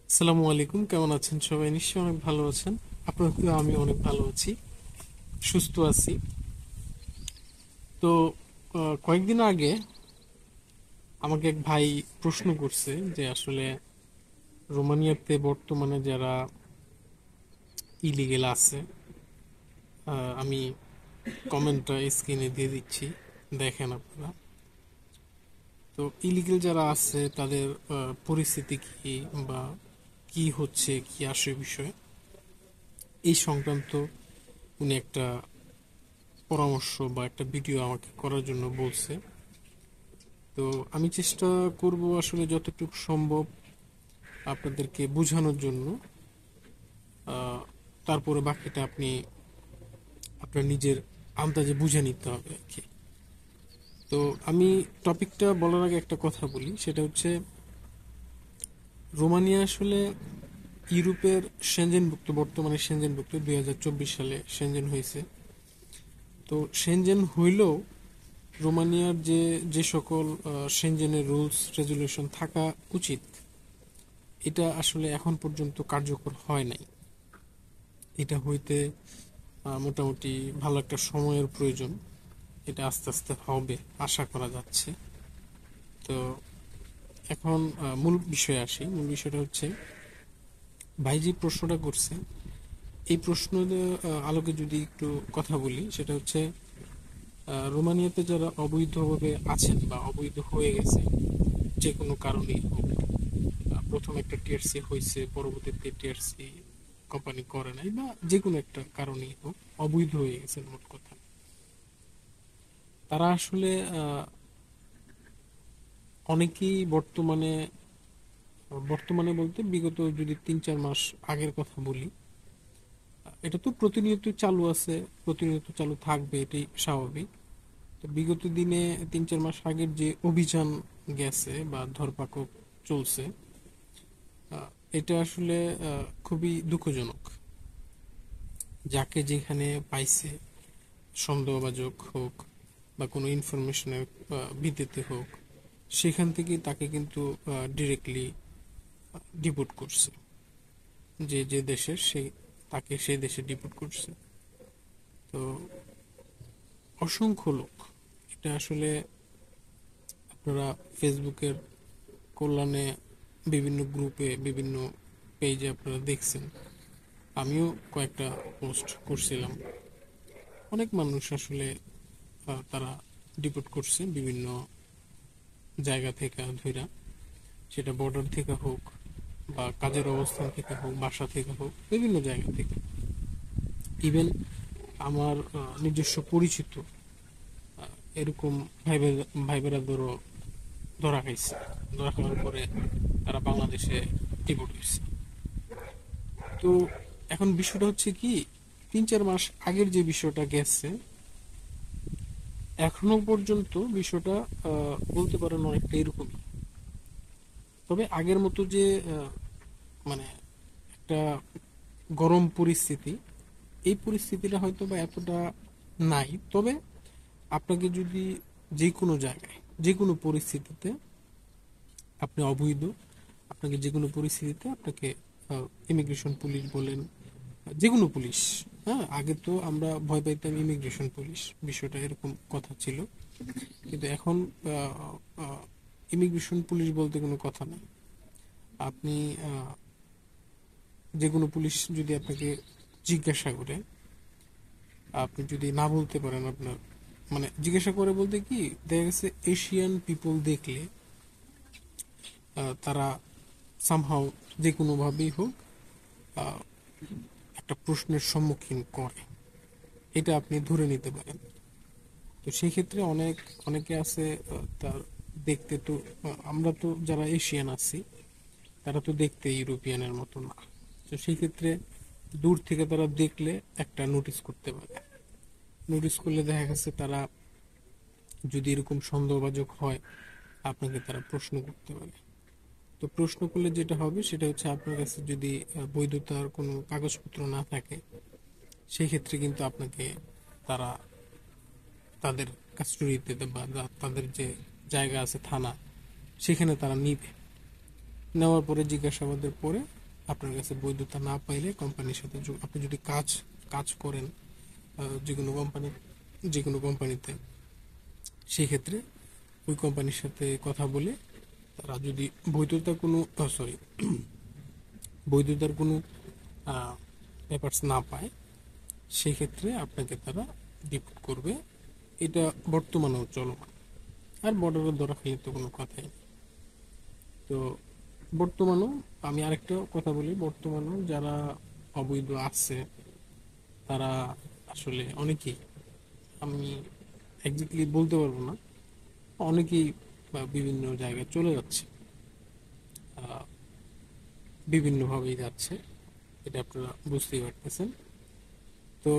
আসসালামু আলাইকুম, কেমন আছেন সবাই? নিশ্চয়ই অনেক ভালো আছেন। আপনাদেরও আমি অনেক ভালো আছি, সুস্থ আছি। তো কয়েকদিন আগে আমাকে এক ভাই প্রশ্ন করছে যে আসলে রোমানিয়াতে বর্তমানে যারা ইলিগেল আছে, আমি কমেন্টটা স্ক্রিনে দিয়ে দিচ্ছি, দেখেন আপনারা। তো ইলিগেল যারা আছে তাদের পরিস্থিতি কি, বা কি হচ্ছে, কি আসে বিষয়, এই সংক্রান্ত উনি একটা পরামর্শ বা একটা ভিডিও আমাকে করার জন্য বলছে। তো আমি চেষ্টা করব আসলে যতটুকু সম্ভব আপনাদেরকে বোঝানোর জন্য। তারপরে বাকিটা আপনি আপনার নিজের আন্দাজে বুঝে নিতে হবে আর কি। তো আমি টপিকটা বলার আগে একটা কথা বলি, সেটা হচ্ছে রোমানিয়া আসলে ইউরোপের সেনজেনভুক্ত, বর্তমানে সেনজেনভুক্ত, 2024 সালে সেনজেন হয়েছে। তো সেনজেন হইলেও রোমানিয়ার যে যে সকল সেনজেনের রুলস রেজুলেশন থাকা উচিত, এটা আসলে এখন পর্যন্ত কার্যকর হয় নাই। এটা হইতে মোটামুটি ভালো একটা সময়ের প্রয়োজন। এটা আস্তে আস্তে হবে আশা করা যাচ্ছে। তো এখন মূল বিষয়ে আসি। মূল বিষয়টা হচ্ছে ভাই যে প্রশ্নটা করছে, এই প্রশ্ন আলোকে যদি একটু কথা বলি, সেটা হচ্ছে রোমানিয়াতে যারা অবৈধভাবে আছেন বা অবৈধ হয়ে গেছে, যে কোনো কারণেই হোক, প্রথম একটা টিআরসি হয়েছে, পরবর্তীতে টিআরসি কোম্পানি করে নাই, বা যে কোনো একটা কারণেই হোক অবৈধ হয়ে গেছে, মোট কথা তারা আসলে অনেকেই বর্তমানে, বর্তমানে বলতে বিগত যদি 3-4 মাস আগের কথা বলি, এটা তো প্রতিনিয়ত চালু আছে, প্রতিনিয়ত চালু থাকবে, এটাই স্বাভাবিক। তো বিগত দিনে 3-4 মাস আগের যে অভিযান গেছে বা ধরপাকড় চলছে, এটা আসলে খুবই দুঃখজনক। যাকে যেখানে পাইছে, সন্দেহভাজন হোক বা কোনো ইনফরমেশনের ভিত্তিতে হোক, সেখান থেকে তাকে কিন্তু ডিরেক্টলি ডিপোর্ট করছে। যে যে দেশের, সেই তাকে সেই দেশে ডিপোর্ট করছে। তো অসংখ্য লোক, এটা আসলে আপনারা ফেসবুকের কল্যাণে বিভিন্ন গ্রুপে, বিভিন্ন পেজে আপনারা দেখছেন। আমিও কয়েকটা পোস্ট করছিলাম। অনেক মানুষ আসলে তারা ডিপোর্ট করছে বিভিন্ন জায়গা থেকে ধইরা, সেটা বর্ডার থেকে হোক বা কাজের অবস্থান থেকে হোক, বাসা থেকে হোক, বিভিন্ন জায়গা থেকে। ইভেন আমার নিজস্ব পরিচিত এরকম ভাই বেড়াদেরও ধরা খাইছে। ধরা খাওয়ার পরে তারা বাংলাদেশে ডিপোর্ট হয়েছে। তো এখন বিষয়টা হচ্ছে কি, 3-4 মাস আগের যে বিষয়টা গেছে, এখনো পর্যন্ত বিষয়টা বলতে পারেন অনেকটা এরকমই। তবে আগের মতো যে মানে একটা গরম পরিস্থিতি, এই পরিস্থিতিটা হয়তো বা এতটা নাই। তবে আপনাকে যদি যে কোনো জায়গায়, যে কোনো পরিস্থিতিতে আপনি অবৈধ, আপনাকে যে কোনো পরিস্থিতিতে আপনাকে ইমিগ্রেশন পুলিশ বলেন, যে কোনো পুলিশ, হ্যাঁ, আগে তো আমরা ভয় পাইতাম ইমিগ্রেশন পুলিশ, বিষয়টা এরকম কথা ছিল। কিন্তু এখন ইমিগ্রেশন পুলিশ বলতে কোনো কথা নেই। আপনি যে কোনো পুলিশ যদি আপনাকে জিজ্ঞাসা করে, আপনি যদি না বলতে পারেন, আপনার মানে জিজ্ঞাসা করে বলতে কি, দেখা গেছে এশিয়ান পিপল দেখলে তারা সামহাও যে কোনোভাবেই হোক একটা প্রশ্নের সম্মুখীন করে, এটা আপনি ধরে নিতে পারেন। তো সেই ক্ষেত্রে অনেকে আছে, তার দেখতে তো আমরা তো যারা এশিয়ান আছি, তারা তো দেখতে ইউরোপিয়ানের মতো না। তো সেই ক্ষেত্রে দূর থেকে তারা দেখলে একটা নোটিস করতে পারে। নোটিস করলে দেখা গেছে তারা যদি এরকম সন্দেহভাজন হয়, আপনাকে তারা প্রশ্ন করতে পারে। তো প্রশ্ন করলে যেটা হবে সেটা হচ্ছে, আপনার কাছে যদি বৈধতার কোনো কাগজপত্র না থাকে, সেই ক্ষেত্রে কিন্তু আপনাকে তারা তাদের কাস্টডিতে বা তাদের যে জায়গা আছে, থানা, সেখানে তারা নিবে। নেওয়ার পরে জিজ্ঞাসাবাদের পরে আপনার কাছে বৈধতা না পাইলে কোম্পানির সাথে আপনি যদি কাজ কাজ করেন যে কোনো কোম্পানিতে, সেই ক্ষেত্রে ওই কোম্পানির সাথে কথা বলে তারা যদি বৈধতা কোনো সরি বৈধতার কোনো পেপারস না পায়, সেই ক্ষেত্রে আপনাকে তারা ডিপোর্ট করবে। এটা বর্তমানেও চলমান। আর বর্ডারের ধরা খেলে তো কোনো কথাই নেই। তো বর্তমানেও আমি আরেকটা কথা বলি, বর্তমানেও যারা অবৈধ আছে তারা আসলে অনেকেই, আমি একজাক্টলি বলতে পারবো না, অনেকেই বিভিন্ন জায়গায় চলে যাচ্ছে, বিভিন্নভাবেই যাচ্ছে, এটা আপনারা বুঝতেই পারতেছেন। তো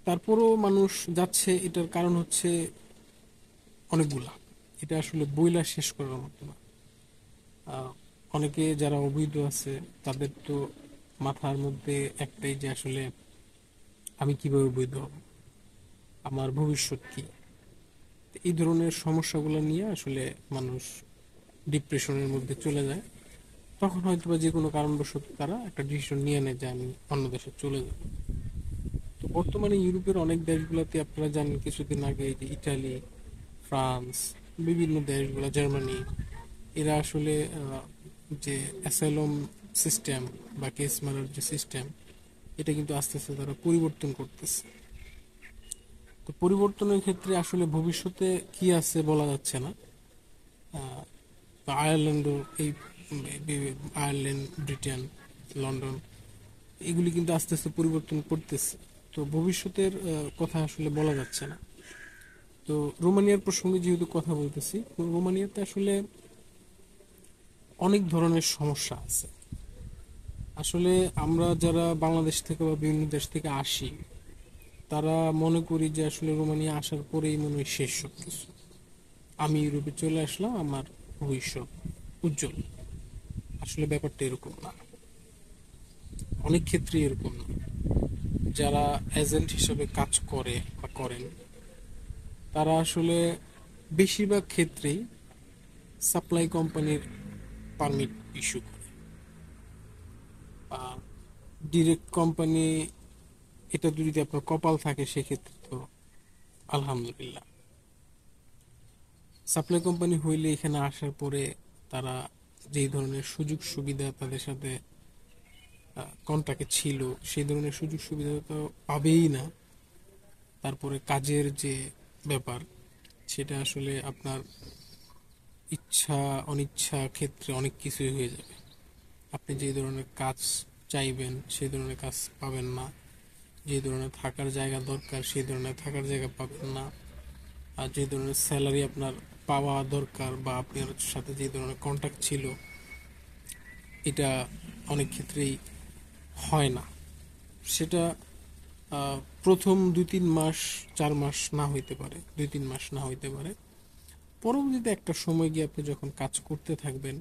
তারপরও মানুষ যাচ্ছে, এটার কারণ হচ্ছে অনেকগুলা, এটা আসলে বইলা শেষ করার মতো না। অনেকে যারা অবৈধ আছে তাদের তো মাথার মধ্যে একটাই যে আসলে আমি কিভাবে বৈধ হব, আমার ভবিষ্যৎ কি, এই ধরনের সমস্যাগুলো নিয়ে আসলে মানুষ ডিপ্রেশনের মধ্যে চলে যায়। তখন হয়তো বা যে কোনো কারণবশত তারা একটা ডিসিশন নিয়ে নেয় যে আমি অন্য দেশে চলে যাব। তো বর্তমানে ইউরোপের অনেক দেশগুলোতে আপনারা জানেন, কিছুদিন আগে এই যে ইটালি, ফ্রান্স, বিভিন্ন দেশগুলো, জার্মানি, এরা আসলে যে অ্যাসাইলম সিস্টেম বা কেস মারার যে সিস্টেম, এটা কিন্তু আস্তে আস্তে তারা পরিবর্তন করতেছে। তো পরিবর্তনের ক্ষেত্রে আসলে ভবিষ্যতে কি আছে বলা যাচ্ছে না। তো আয়ারল্যান্ডও এই আয়ারল্যান্ড, ব্রিটেন, লন্ডন, এগুলি কিন্তু আস্তে আস্তে পরিবর্তন করতেছে। তো ভবিষ্যতের কথা আসলে বলা যাচ্ছে না। তো রোমানিয়ার প্রসঙ্গে যেহেতু কথা বলতেছি, তো রোমানিয়াতে আসলে অনেক ধরনের সমস্যা আছে। আসলে আমরা যারা বাংলাদেশ থেকে বা বিভিন্ন দেশ থেকে আসি, তারা মনে করি যে আসলে রোমানিয়া আসার পরেই মনে হয় শেষ সব কিছু, আমি ইউরোপে চলে আসলাম, আমার ভবিষ্যৎ উজ্জ্বল। আসলে ব্যাপারটা এরকম না, অনেক ক্ষেত্রে এরকম না। যারা এজেন্ট হিসেবে কাজ করে বা করেন, তারা আসলে বেশিরভাগ ক্ষেত্রেই সাপ্লাই কোম্পানির পারমিট ইস্যু করে। ডিরেক্ট কোম্পানি, এটা যদি আপনার কপাল থাকে সেক্ষেত্রে তো আলহামদুলিল্লাহ। সাপ্লাই কোম্পানি হইলে এখানে আসার পরে তারা যেই ধরনের সুযোগ সুবিধা তাদের সাথে কন্ট্রাক্টে ছিল, সেই ধরনের সুযোগ সুবিধা তো পাবেই না। তারপরে কাজের যে ব্যাপার, সেটা আসলে আপনার ইচ্ছা অনিচ্ছা ক্ষেত্রে অনেক কিছুই হয়ে যাবে। আপনি যে ধরনের কাজ চাইবেন সেই ধরনের কাজ পাবেন না, যে ধরনের থাকার জায়গা দরকার সেই ধরনের থাকার জায়গা পাবেন না, আর যে ধরনের স্যালারি আপনার পাওয়া দরকার বা আপনার সাথে যে ধরনের কন্ট্যাক্ট ছিল, এটা অনেক ক্ষেত্রেই হয় না। সেটা প্রথম 2-3 মাস, 4 মাস না হইতে পারে, 2-3 মাস না হইতে পারে। পরবর্তীতে একটা সময় গিয়ে আপনি যখন কাজ করতে থাকবেন,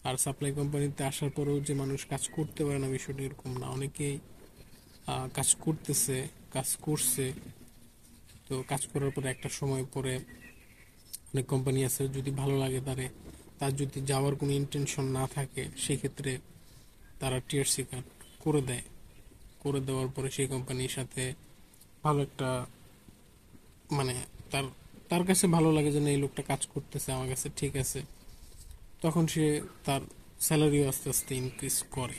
আর সাপ্লাই কোম্পানিতে আসার পরেও যে মানুষ কাজ করতে পারে না বিষয়টা এরকম না, অনেকেই কাজ করতেছে, কাজ করছে। তো কাজ করার পরে একটা সময় পরে অনেক কোম্পানি আছে, যদি ভালো লাগে তার যদি যাওয়ার কোনো ইন্টেনশন না থাকে, সেক্ষেত্রে তারা টিআরসি কার্ড করে দেয়। করে দেওয়ার পরে সেই কোম্পানির সাথে ভালো একটা, মানে তার তার কাছে ভালো লাগে যে না, এই লোকটা কাজ করতেছে আমার কাছে, ঠিক আছে, তখন সে তার স্যালারিও আস্তে আস্তে ইনক্রিজ করে।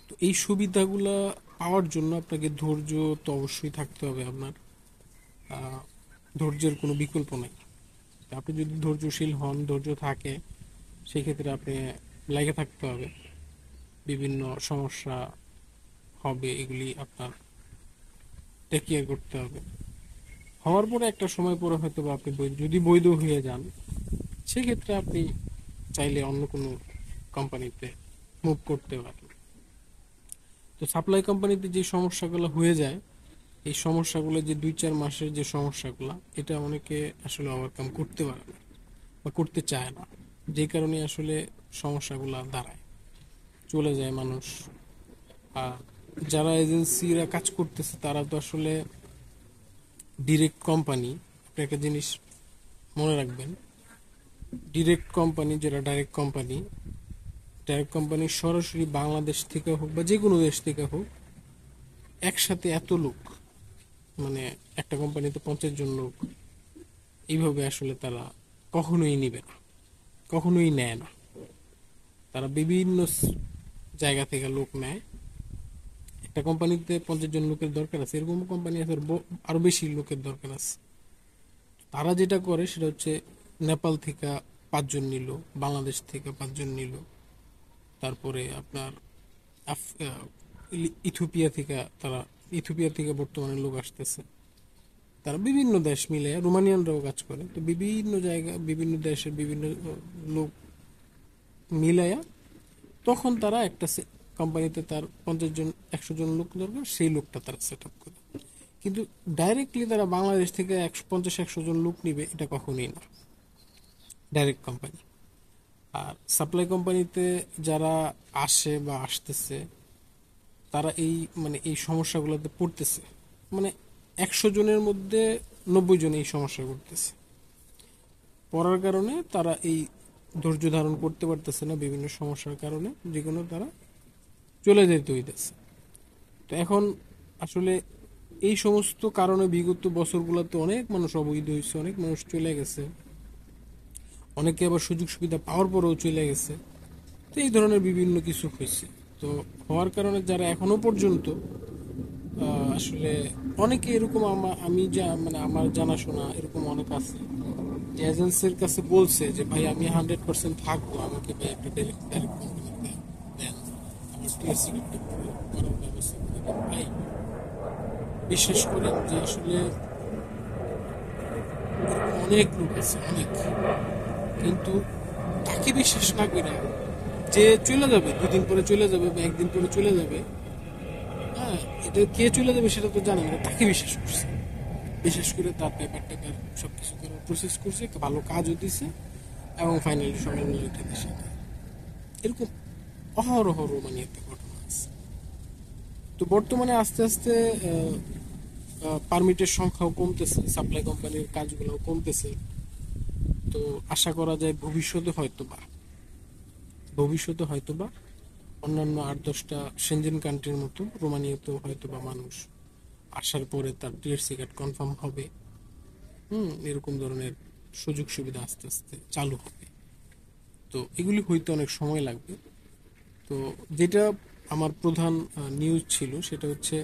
তো এই সুবিধাগুলো পাওয়ার জন্য আপনাকে ধৈর্য তো অবশ্যই থাকতে হবে আপনার, ধৈর্যের কোনো বিকল্প নেই। আপনি যদি ধৈর্যশীল হন, ধৈর্য থাকে, সেক্ষেত্রে আপনি লেগে থাকতে হবে। বিভিন্ন সমস্যা হবে, এগুলি আপনার টেক কেয়ার করতে হবে। হওয়ার পরে একটা সময় পরে হয়তো বা আপনি যদি বৈধ হয়ে যান, সেক্ষেত্রে আপনি চাইলে অন্য কোনো কোম্পানিতে মুভ করতে পারেন। তো সাপ্লাই কোম্পানিতে যে সমস্যাগুলো হয়ে যায়, এই সমস্যাগুলো যে 2-4 মাসের যে সমস্যাগুলো, এটা অনেকে আসলে ওভারকাম করতে পারে না বা করতে চায় না, যে কারণে আসলে সমস্যাগুলো দাঁড়ায়, চলে যায় মানুষ। আর যারা এজেন্সিরা কাজ করতেছে তারা তো আসলে ডিরেক্ট কোম্পানি। আপনি একটা জিনিস মনে রাখবেন, ডাইরেক্ট কোম্পানি সরাসরি বাংলাদেশ থেকে হোক বা যে কোনো দেশ থেকে হোক, একসাথে এত লোক, মানে একটা কোম্পানিতে 50 জন লোক, এইভাবে আসলে তারা কখনোই নিবে না, কখনোই নেয় না। তারা বিভিন্ন জায়গা থেকে লোক নেয়। একটা কোম্পানিতে 50 জন লোকের দরকার আছে, এরকম কোম্পানি আছে আরো বেশি লোকের দরকার আছে। তারা যেটা করে সেটা হচ্ছে নেপাল থেকে 5 জন নিল, বাংলাদেশ থেকে 5 জন নিল, তারপরে আপনার ইথিওপিয়া থেকে বর্তমানে লোক আসতেছে। তারা বিভিন্ন দেশ মিলে, রোমানিয়ানরাও কাজ করে, তো বিভিন্ন জায়গা, বিভিন্ন দেশের বিভিন্ন লোক মিলাইয়া তখন তারা একটা কোম্পানিতে তার 50 জন 100 জন লোক দরকার, সেই লোকটা তারা সেট আপ করে। কিন্তু ডাইরেক্টলি তারা বাংলাদেশ থেকে 50-100 জন লোক নিবে, এটা কখনোই না ডাইরেক্ট কোম্পানি। আর সাপ্লাই কোম্পানিতে যারা আসে বা আসতেছে, তারা এই সমস্যাগুলোতে পড়তেছে। মানে 100 জনের মধ্যে 90 জন এই সমস্যা করতেছে, পড়ার কারণে তারা এই ধৈর্য ধারণ করতে পারতেছে না, বিভিন্ন সমস্যার কারণে যেগুলো তারা চলে যেতে হইতেছে। তো এখন আসলে এই সমস্ত কারণে বিগত বছরগুলোতে অনেক মানুষ অবৈধ হয়েছে, অনেক মানুষ চলে গেছে, অনেকে আবার সুযোগ সুবিধা পাওয়ার পরেও চলে গেছে। তো এই ধরনের বিভিন্ন কিছু হয়েছে। তো হওয়ার কারণে যারা এখনো পর্যন্ত আসলে অনেকে এরকম, আমি যা মানে আমার জানাশোনা এরকম অনেক আছে যে এজেন্সির কাছে বলছে যে ভাই আমি 100% থাকবো, আমাকে ভাই একটা ডাইরেক্ট কোম্পানি দেন, আমার টিএসসি করার ব্যবস্থা করে দেন ভাই। বিশ্বাস করেন যে আসলে অনেক লোক আছে, অনেক, কিন্তু তাকে বিশ্বাস না করে যে চলে যাবে, 2 দিন পরে চলে যাবে বা 1 দিন পরে চলে যাবে, হ্যাঁ, এটা কে চলে যাবে সেটা তো জানে না, তাকে বিশ্বাস করছে। বিশেষ করে তার পেপার টেপার সবকিছু করে প্রসেস করছে, একটা ভালো কাজও দিছে, এবং ফাইনালি সবাই মিলে উঠে দেশে নেয়। এরকম অহরহ রোমানিয়াতে ঘটনা আছে। তো বর্তমানে আস্তে আস্তে পারমিটের সংখ্যাও কমতেছে, সাপ্লাই কোম্পানির কাজগুলো কমতেছে। তো আশা করা যায় ভবিষ্যতে হয়তোবা অন্যান্য 8-10টা সেনজেন কান্ট্রির মতো রোমানিয়াতেও হয়তোবা মানুষ আসার পরে তার টিএসসি কার্ড কনফার্ম হবে। এরকম ধরনের সুযোগ সুবিধা আস্তে আস্তে চালু হবে। তো এগুলি হইতে অনেক সময় লাগবে। তো যেটা আমার প্রধান নিউজ ছিল সেটা হচ্ছে,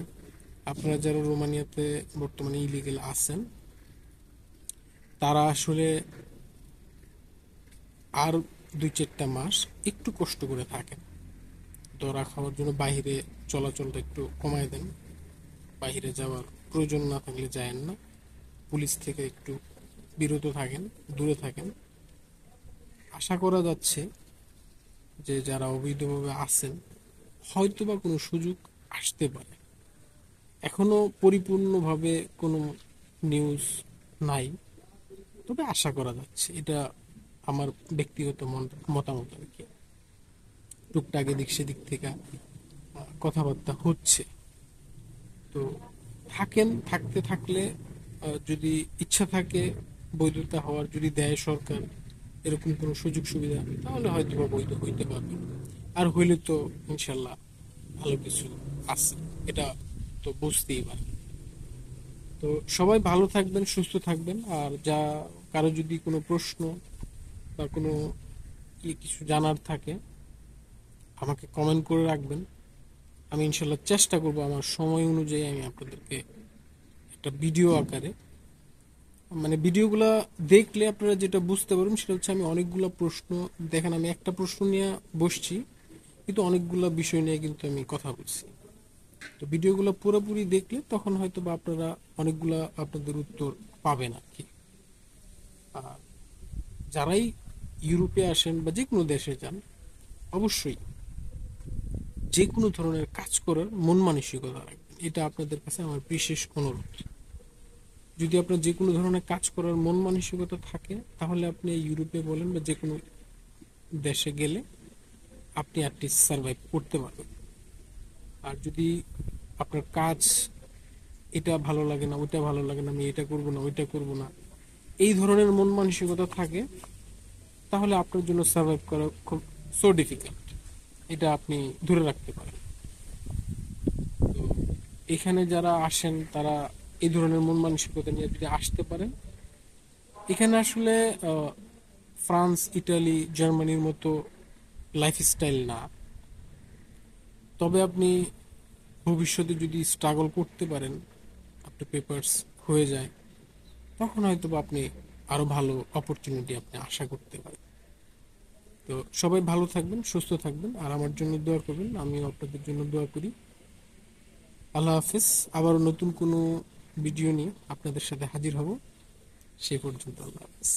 আপনারা যারা রোমানিয়াতে বর্তমানে ইলিগেল আছেন, তারা আসলে আর 2-4টা মাস একটু কষ্ট করে থাকেন, ধরা খাওয়ার জন্য বাইরে চলাচলটা একটু কমায় দেন, বাইরে যাওয়ার প্রয়োজন না থাকলে যায়েন না, পুলিশ থেকে একটু বিরত থাকেন, দূরে থাকেন। আশা করা যাচ্ছে যে যারা অবৈধভাবে আছেন হয়তোবা কোনো সুযোগ আসতে পারে। এখনো পরিপূর্ণভাবে কোনো নিউজ নাই, তবে আশা করা যাচ্ছে, এটা আমার ব্যক্তিগত মতামত আর কি। টুকটাক এদিক সেদিক থেকে কথাবার্তা হচ্ছে। তো থাকতে থাকলে যদি ইচ্ছা থাকে বৈধতা হওয়ার, যদি দেয় সরকার এরকম কোনো সুযোগ সুবিধা, তাহলে হয়তো বা বৈধ হইতে পারবে। আর হইলে তো ইনশাল্লাহ ভালো কিছু আছে, এটা তো বুঝতেই পারে। তো সবাই ভালো থাকবেন, সুস্থ থাকবেন। আর কারো যদি কোনো প্রশ্ন বা কোনো কিছু জানার থাকে আমাকে কমেন্ট করে রাখবেন। আমি ইনশাল্লাহ চেষ্টা করব আমার সময় অনুযায়ী আমি আপনাদেরকে একটা ভিডিও আকারে, মানে ভিডিওগুলা দেখলে আপনারা যেটা বুঝতে পারবেন সেটা হচ্ছে, আমি অনেকগুলা প্রশ্ন, দেখেন আমি একটা প্রশ্ন নিয়ে বসছি কিন্তু অনেকগুলা বিষয় নিয়ে কিন্তু আমি কথা বলছি। তো ভিডিওগুলো পুরোপুরি দেখলে তখন হয়তো বা আপনারা অনেকগুলা আপনাদের উত্তর পাবেন আর কি। আর যারাই ইউরোপে আসেন বা যে কোনো দেশে যান, অবশ্যই যে কোনো ধরনের কাজ করার মন মানসিকতা রাখবেন, এটা আপনাদের কাছে আমার বিশেষ অনুরোধ। যদি আপনার যে কোনো ধরনের কাজ করার মন মানসিকতা থাকে, তাহলে আপনি ইউরোপে বলেন বা যে কোনো দেশে গেলে আপনি অ্যাটলিস্ট সার্ভাইভ করতে পারবেন। আর যদি আপনার কাজ এটা ভালো লাগে না, ওইটা ভালো লাগে না, আমি এটা করব না, ওইটা করব না, এই ধরনের মন মানসিকতা থাকে, তাহলে আপনার জন্য সার্ভাইভ করা খুব সো ডিফিকাল্ট, এটা আপনি ধরে রাখতে পারেন। তো এখানে যারা আসেন তারা এই ধরনের মন মানসিকতা নিয়ে যদি আসতে পারেন, এখানে আসলে ফ্রান্স, ইটালি, জার্মানির মতো লাইফস্টাইল না। তবে আপনি ভবিষ্যতে যদি স্ট্রাগল করতে পারেন, আপনার পেপারস হয়ে যায়, তখন হয়তো বা আপনি আরো ভালো অপরচুনিটি আপনি আশা করতে পারেন। তো সবাই ভালো থাকবেন, সুস্থ থাকবেন, আর আমার জন্য দোয়া করবেন, আমিও আপনাদের জন্য দোয়া করি। আল্লাহ হাফেজ। আবারও নতুন কোনো ভিডিও নিয়ে আপনাদের সাথে হাজির হব। সেই পর্যন্ত আল্লাহ হাফেজ।